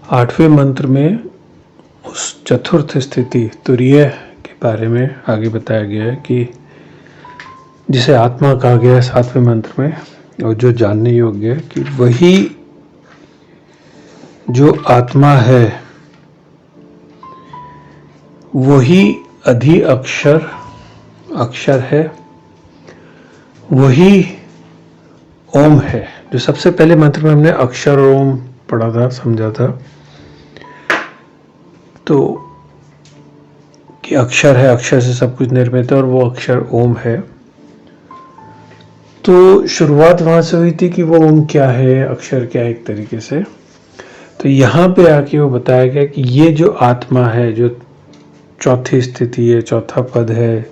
आठवें मंत्र में उस चतुर्थ स्थिति तुरीय के बारे में आगे बताया गया है कि जिसे आत्मा कहा गया है सातवें मंत्र में, और जो जानने योग्य है कि वही जो आत्मा है वही अधि अक्षर है, वही ओम है। जो सबसे पहले मंत्र में हमने अक्षर और ओम पढ़ा था, समझा था, तो कि अक्षर है, अक्षर से सब कुछ निर्मित है और वो अक्षर ओम है। तो शुरुआत वहां से हुई थी कि वो ओम क्या है, अक्षर क्या है एक तरीके से। तो यहाँ पे आके वो बताया गया कि ये जो आत्मा है, जो चौथी स्थिति है, चौथा पद है,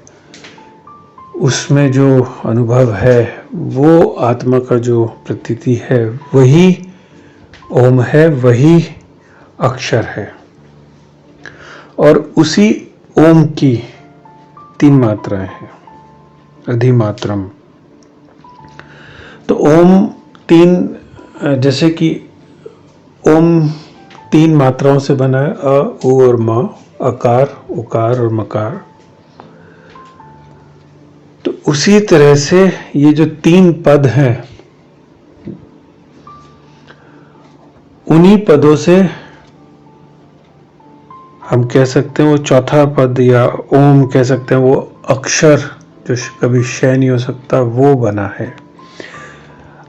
उसमें जो अनुभव है, वो आत्मा का जो प्रतीति है वही ओम है, वही अक्षर है। और उसी ओम की 3 मात्राएं हैं, अधिमात्रम। तो ओम 3, जैसे कि ओम 3 मात्राओं से बना है, अ, उ और म, अकार, उकार और मकार। तो उसी तरह से ये जो 3 पद हैं, उन्हीं पदों से हम कह सकते हैं वो चौथा पद या ओम कह सकते हैं, वो अक्षर जो कभी क्षय नहीं हो सकता, वो बना है।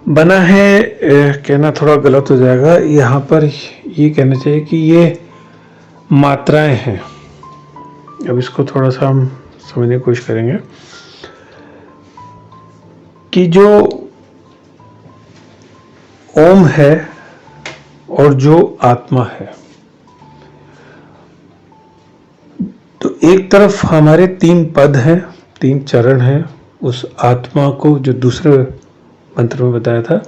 कहना थोड़ा गलत हो जाएगा, यहाँ पर ये कहना चाहिए कि ये मात्राएं हैं। अब इसको थोड़ा सा हम समझने की कोशिश करेंगे कि जो ओम है और जो आत्मा है, तो एक तरफ हमारे 3 पद हैं, 3 चरण हैं। उस आत्मा को जो दूसरे मंत्र में बताया था,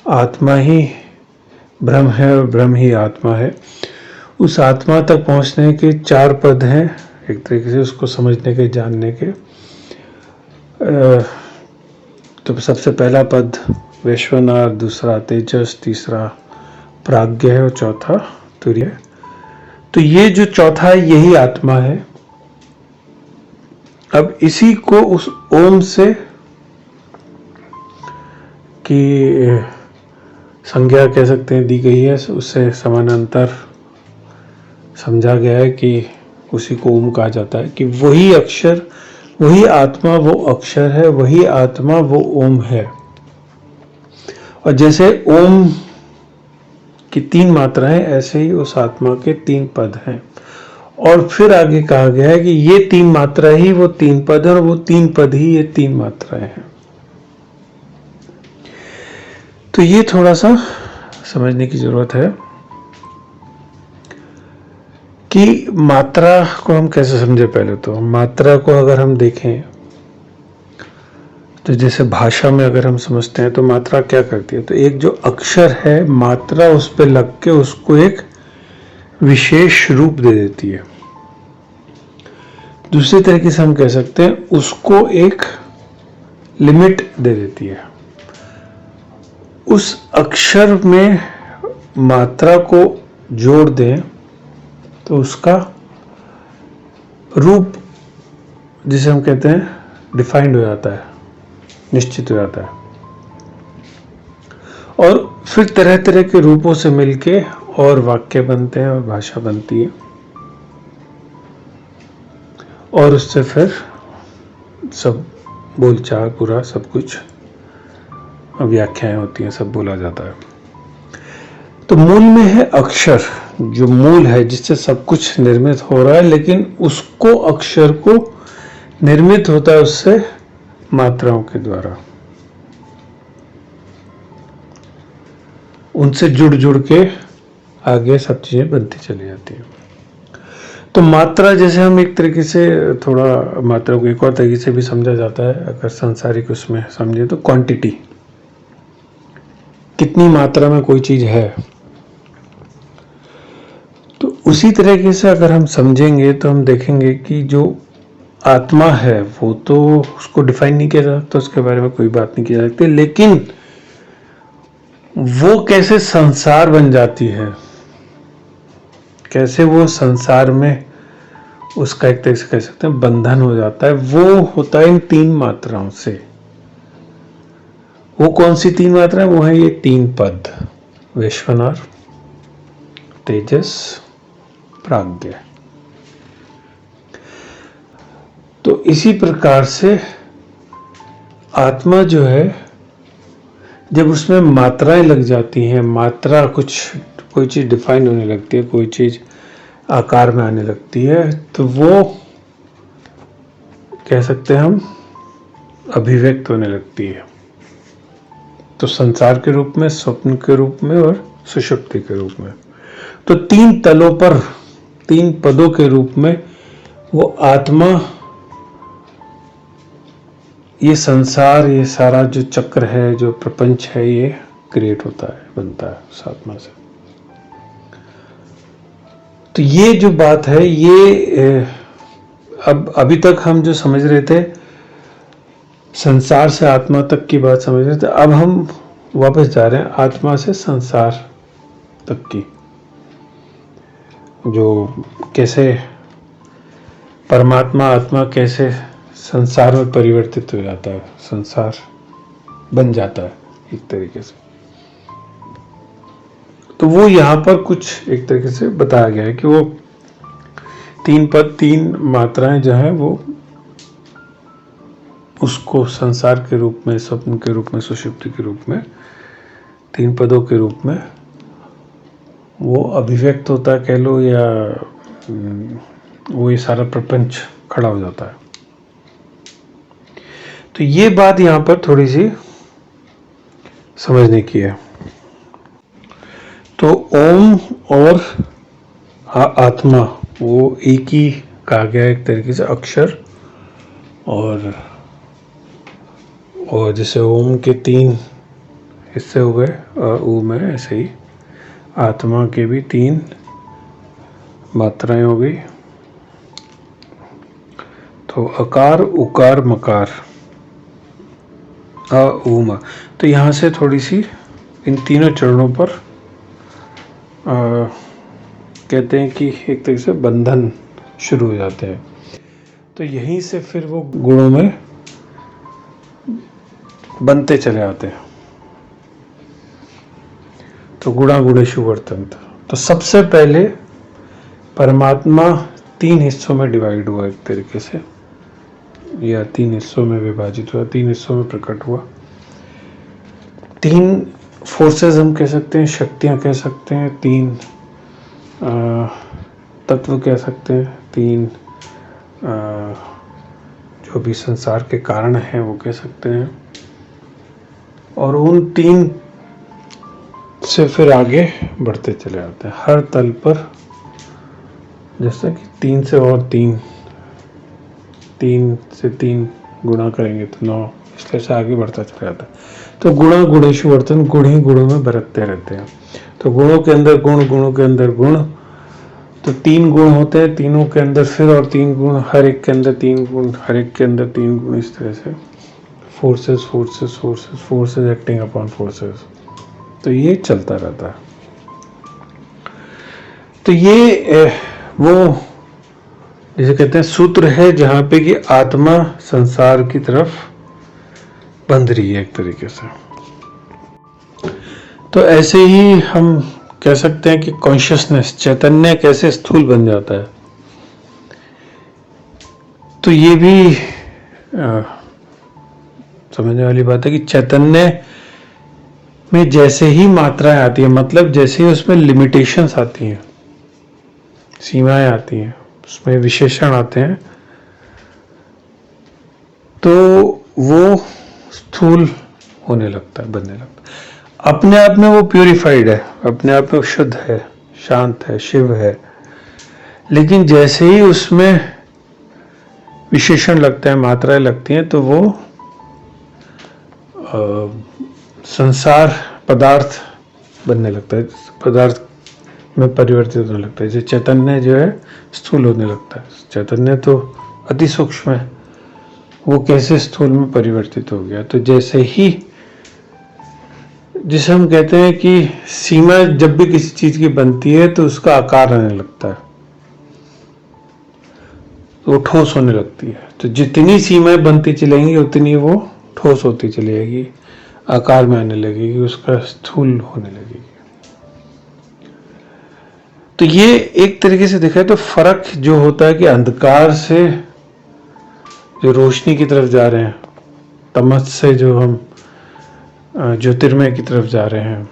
आत्मा ही ब्रह्म है और ब्रह्म ही आत्मा है, उस आत्मा तक पहुंचने के 4 पद हैं एक तरीके से, उसको समझने के, जानने के। तो सबसे पहला पद वैश्वनार, दूसरा तेजस, तीसरा प्राज्ञ है और चौथा तुरीय। तो ये जो चौथा है यही आत्मा है। अब इसी को उस ओम से की संज्ञा कह सकते हैं दी गई है, उससे समानांतर समझा गया है कि उसी को ओम कहा जाता है, कि वही अक्षर, वही आत्मा वो अक्षर है, वही आत्मा वो ओम है। और जैसे ओम की 3 मात्राएं, ऐसे ही उस आत्मा के 3 पद हैं। और फिर आगे कहा गया है कि ये 3 मात्रा ही वो 3 पद है और वो 3 पद ही ये 3 मात्राएं हैं। तो ये थोड़ा सा समझने की जरूरत है कि मात्रा को हम कैसे समझे। पहले तो मात्रा को अगर हम देखें तो जैसे भाषा में अगर हम समझते हैं तो मात्रा क्या करती है, तो एक जो अक्षर है, मात्रा उस पर लग के उसको एक विशेष रूप दे देती है। दूसरी तरीके से हम कह सकते हैं उसको एक लिमिट दे देती है। उस अक्षर में मात्रा को जोड़ दें तो उसका रूप, जिसे हम कहते हैं, डिफाइंड हो जाता है, निश्चित हो जाता है। और फिर तरह तरह के रूपों से मिलके और वाक्य बनते हैं और भाषा बनती है, और उससे फिर सब बोलचाल, पूरा सब कुछ, व्याख्याएं होती हैं, सब बोला जाता है। तो मूल में है अक्षर, जो मूल है जिससे सब कुछ निर्मित हो रहा है, लेकिन उसको, अक्षर को निर्मित होता है उससे मात्राओं के द्वारा, उनसे जुड़ जुड़ के आगे सब चीजें बनती चली जाती हैं। तो मात्रा, जैसे हम एक तरीके से थोड़ा मात्रा को एक और तरीके से भी समझा जाता है, अगर सांसारिक उसमें समझे तो क्वांटिटी, कितनी मात्रा में कोई चीज है। तो उसी तरीके से अगर हम समझेंगे तो हम देखेंगे कि जो आत्मा है वो तो उसको डिफाइन नहीं किया जा सकता, उसके बारे में कोई बात नहीं की जा सकती, लेकिन वो कैसे संसार बन जाती है, कैसे वो संसार में उसका एक तरह से कह सकते हैं बंधन हो जाता है, वो होता है इन 3 मात्राओं से। वो कौन सी 3 मात्राएं? वो है ये 3 पद, वैश्वानर, तेजस, प्राज्ञ। तो इसी प्रकार से आत्मा जो है, जब उसमें मात्राएं लग जाती हैं, मात्रा कोई चीज डिफाइन होने लगती है, कोई चीज आकार में आने लगती है, तो वो कह सकते हैं हम अभिव्यक्त होने लगती है। तो संसार के रूप में, स्वप्न के रूप में और सुषुप्ति के रूप में। तो 3 तलों पर 3 पदों के रूप में वो आत्मा, ये संसार, ये सारा जो चक्र है, जो प्रपंच है, ये क्रिएट होता है, बनता है उस आत्मा से। तो ये जो बात है, ये अब अभी तक हम जो समझ रहे थे संसार से आत्मा तक की बात समझ रहे थे, अब हम वापस जा रहे हैं आत्मा से संसार तक की, जो कैसे परमात्मा आत्मा कैसे संसार में परिवर्तित हो जाता है, संसार बन जाता है एक तरीके से। तो वो यहाँ पर कुछ एक तरीके से बताया गया है कि वो 3 पद, 3 मात्राएं जो है, वो उसको संसार के रूप में, स्वप्न के रूप में, सुषुप्ति के रूप में, 3 पदों के रूप में वो अभिव्यक्त होता है कह लो, या वो ये सारा प्रपंच खड़ा हो जाता है। तो ये बात यहाँ पर थोड़ी सी समझने की है। तो ओम और आत्मा वो एक ही कहा गया एक तरीके से, अक्षर और जैसे ओम के 3 हिस्से हो गए ऊ में, ऐसे ही आत्मा के भी 3 मात्राएं हो गई। तो अकार, उकार, मकार, अ उ म। तो यहाँ से थोड़ी सी इन तीनों चरणों पर कहते हैं कि एक तरह से बंधन शुरू हो जाते हैं। तो यहीं से फिर वो गुणों में बनते चले आते हैं। तो गुणा गुणेषु वर्तन्ते। तो सबसे पहले परमात्मा 3 हिस्सों में डिवाइड हुआ एक तरीके से, या 3 हिस्सों में विभाजित हुआ, 3 हिस्सों में प्रकट हुआ। 3 फोर्सेस हम कह सकते हैं, शक्तियां कह सकते हैं, 3 तत्व कह सकते हैं, 3 जो भी संसार के कारण हैं वो कह सकते हैं। और उन 3 से फिर आगे बढ़ते चले आते हैं हर तल पर, जैसे कि 3 से और 3 से 3 गुणा करेंगे तो 9, इसलिए से आगे बढ़ता चला जाता है। तो गुणा गुणेषु वर्तन, गुण ही गुणों में बरतते रहते हैं। तो गुणों के अंदर गुण, गुणों के अंदर गुण। तो 3 गुण होते हैं, तीनों के अंदर फिर और 3 गुण, हर एक के अंदर 3 गुण, हर एक के अंदर 3 गुण, इस तरह से फोर्सेस एक्टिंग अपॉन फोर्सेस। तो ये चलता रहता है। तो ये वो जिसे कहते हैं सूत्र है, जहां पे कि आत्मा संसार की तरफ बंध रही है एक तरीके से। तो ऐसे ही हम कह सकते हैं कि कॉन्शियसनेस, चैतन्य कैसे स्थूल बन जाता है। तो ये भी समझने वाली बात है कि चैतन्य में जैसे ही मात्राएं आती है, मतलब जैसे ही उसमें लिमिटेशंस आती हैं, सीमाएं आती हैं, उसमें विशेषण आते हैं, तो वो स्थूल होने लगता है, बनने लगता है। अपने आप में वो प्यूरिफाइड है, अपने आप में शुद्ध है, शांत है, शिव है। लेकिन जैसे ही उसमें विशेषण लगते हैं, मात्राएं लगती हैं, तो वो संसार पदार्थ बनने लगता है, पदार्थ में परिवर्तित होने लगता है। जैसे चैतन्य जो है स्थूल होने लगता है। चैतन्य तो अति सूक्ष्म है, वो कैसे स्थूल में परिवर्तित हो गया। तो जैसे ही जिसे हम कहते हैं कि सीमा जब भी किसी चीज की बनती है तो उसका आकार आने लगता है, तो वो ठोस होने लगती है। तो जितनी सीमाएं बनती चलेंगी उतनी वो ठोस होती चली जाएगी, आकार में आने लगेगी, उसका स्थूल होने लगेगी। तो ये एक तरीके से देखा तो फर्क जो होता है कि अंधकार से जो रोशनी की तरफ जा रहे हैं, तमस से जो हम ज्योतिर्मय की तरफ जा रहे हैं,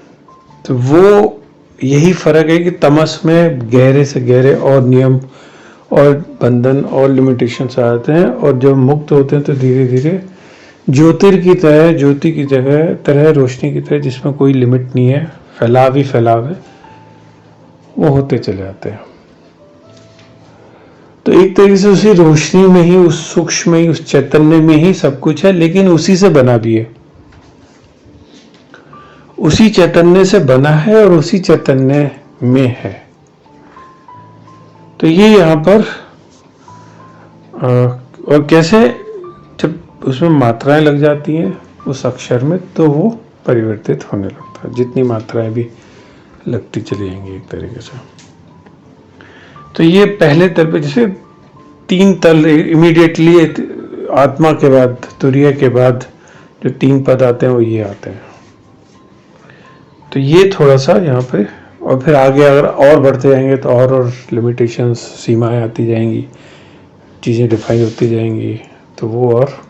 तो वो यही फर्क है कि तमस में गहरे से गहरे और नियम और बंधन और लिमिटेशंस आते हैं, और जब मुक्त होते हैं तो धीरे धीरे ज्योति की तरह रोशनी की तरह, जिसमें कोई लिमिट नहीं है, फैलाव ही फैलाव है, वो होते चले आते हैं। तो एक तरीके से उसी रोशनी में ही, उस सूक्ष्म में ही, उस चैतन्य में ही सब कुछ है, लेकिन उसी से बना भी है, उसी चैतन्य से बना है और उसी चैतन्य में है। तो ये यहाँ पर और कैसे जब उसमें मात्राएं लग जाती हैं उस अक्षर में, तो वो परिवर्तित होने लगता है, जितनी मात्राएं भी लगती चली जाएंगी एक तरीके से। तो ये पहले तल पे जैसे 3 तल इमीडिएटली आत्मा के बाद, तुरीय के बाद जो 3 पद आते हैं वो ये आते हैं। तो ये थोड़ा सा यहाँ पे, और फिर आगे अगर और बढ़ते जाएंगे तो और लिमिटेशंस, सीमाएं आती जाएंगी, चीज़ें डिफाइन होती जाएंगी, तो वो और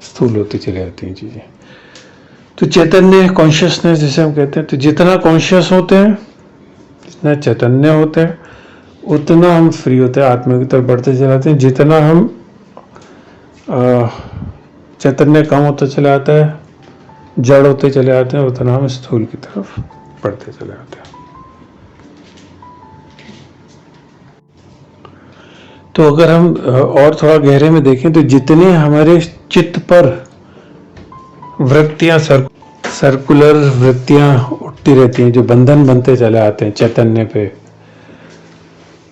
स्थूल होती चली जाती हैं चीज़ें। तो चैतन्य, कॉन्शियसनेस जिसे हम कहते हैं, तो जितना कॉन्शियस होते हैं, जितना चैतन्य होते हैं, उतना हम फ्री होते हैं, आत्मा की तरफ बढ़ते चले जाते हैं। जितना हम चैतन्य कम होता चला जाता है, जड़ होते चले जाते हैं, उतना हम स्थूल की तरफ बढ़ते चले जाते हैं। तो अगर हम और थोड़ा गहरे में देखें तो जितने हमारे चित्त पर वृत्तियां, सर्कुलर वृत्तियां उठती रहती हैं, जो बंधन बनते चले आते हैं चैतन्य पे,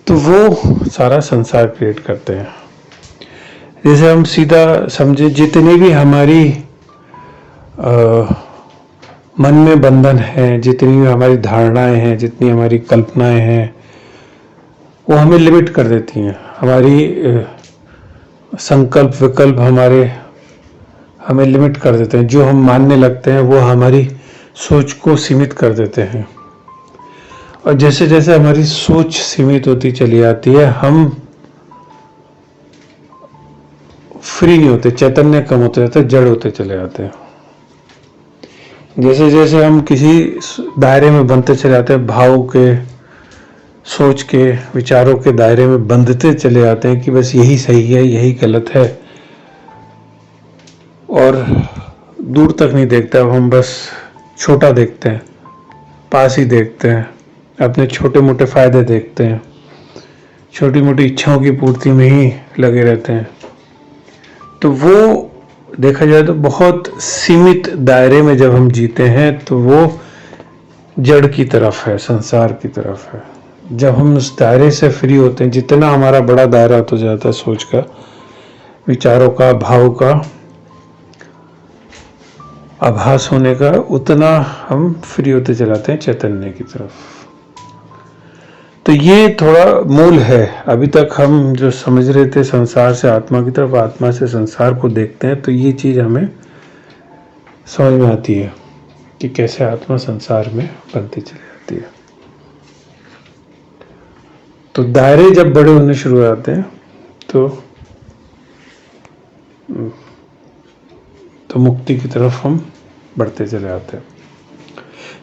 तो वो सारा संसार क्रिएट करते हैं। जैसे हम सीधा समझे, जितनी भी हमारी मन में बंधन है, जितनी भी हमारी धारणाएं हैं, जितनी हमारी कल्पनाएं हैं, वो हमें लिमिट कर देती हैं। हमारी संकल्प विकल्प हमें लिमिट कर देते हैं। जो हम मानने लगते हैं वो हमारी सोच को सीमित कर देते हैं, और जैसे जैसे हमारी सोच सीमित होती चली जाती है, हम फ्री नहीं होते, चैतन्य कम होते जाते हैं, जड़ होते चले जाते हैं। जैसे जैसे हम किसी दायरे में बनते चले जाते हैं, भाव के, सोच के, विचारों के दायरे में बंधते चले जाते हैं कि बस यही सही है, यही गलत है, और दूर तक नहीं देखते। अब हम बस छोटा देखते हैं, पास ही देखते हैं, अपने छोटे मोटे फायदे देखते हैं, छोटी मोटी इच्छाओं की पूर्ति में ही लगे रहते हैं। तो वो देखा जाए तो बहुत सीमित दायरे में जब हम जीते हैं, तो वो जड़ की तरफ है, संसार की तरफ है। जब हम उस दायरे से फ्री होते हैं, जितना हमारा बड़ा दायरा होता जाता है सोच का, विचारों का, भाव का आभास होने का, उतना हम फ्री होते चलाते हैं चैतन्य की तरफ। तो ये थोड़ा मूल है। अभी तक हम जो समझ रहे थे संसार से आत्मा की तरफ, आत्मा से संसार को देखते हैं, तो ये चीज हमें समझ में आती है कि कैसे आत्मा संसार में बनती चली जाती है। तो दायरे जब बड़े होने शुरू हो जाते हैं तो मुक्ति की तरफ हम बढ़ते चले जाते हैं।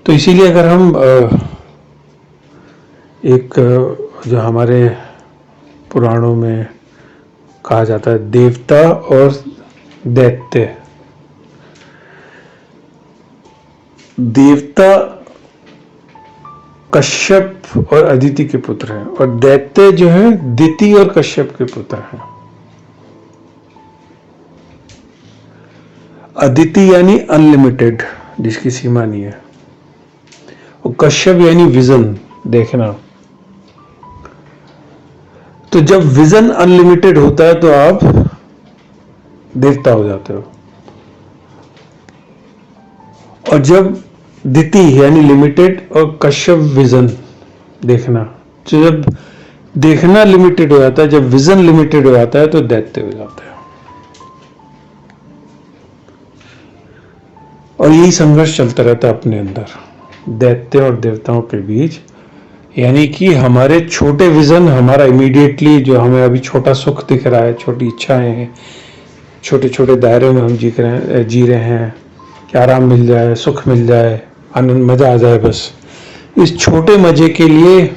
तो इसीलिए अगर हम एक जो हमारे पुराणों में कहा जाता है, देवता और दैत्य, देवता कश्यप और अदिति के पुत्र हैं, और दैत्य जो है दिति और कश्यप के पुत्र हैं। अदिति यानी अनलिमिटेड, जिसकी सीमा नहीं है, और कश्यप यानी विजन, देखना। तो जब विजन अनलिमिटेड होता है तो आप देवता हो जाते हो, और जब दिति यानी लिमिटेड और कश्यप विजन देखना। तो जब देखना लिमिटेड हो जाता है, जब विजन लिमिटेड हो जाता है तो दैत्य हो जाता है। और यही संघर्ष चलता रहता है अपने अंदर दैत्य और देवताओं के बीच। यानी कि हमारे छोटे विजन, हमारा इमीडिएटली जो हमें अभी छोटा सुख दिख रहा है, छोटी इच्छाएं हैं, छोटे छोटे दायरे में हम जी रहे हैं कि आराम मिल जाए, सुख मिल जाए, आनंद, मजा आ जाए, बस इस छोटे मजे के लिए,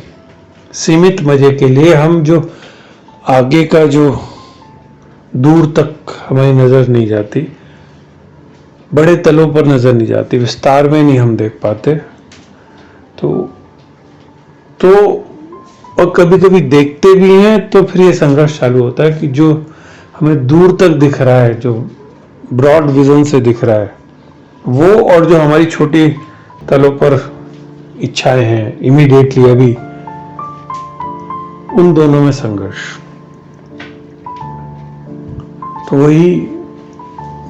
सीमित मजे के लिए हम जो आगे का जो दूर तक हमारी नजर नहीं जाती, बड़े तलों पर नजर नहीं जाती, विस्तार में नहीं हम देख पाते, तो और कभी कभी देखते भी हैं तो फिर ये संघर्ष चालू होता है कि जो हमें दूर तक दिख रहा है, जो ब्रॉड विजन से दिख रहा है वो, और जो हमारी छोटी तलों पर इच्छाएं हैं इमीडिएटली अभी, उन दोनों में संघर्ष। तो वही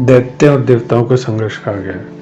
दैत्य और देवताओं के संघर्ष कहा गया है।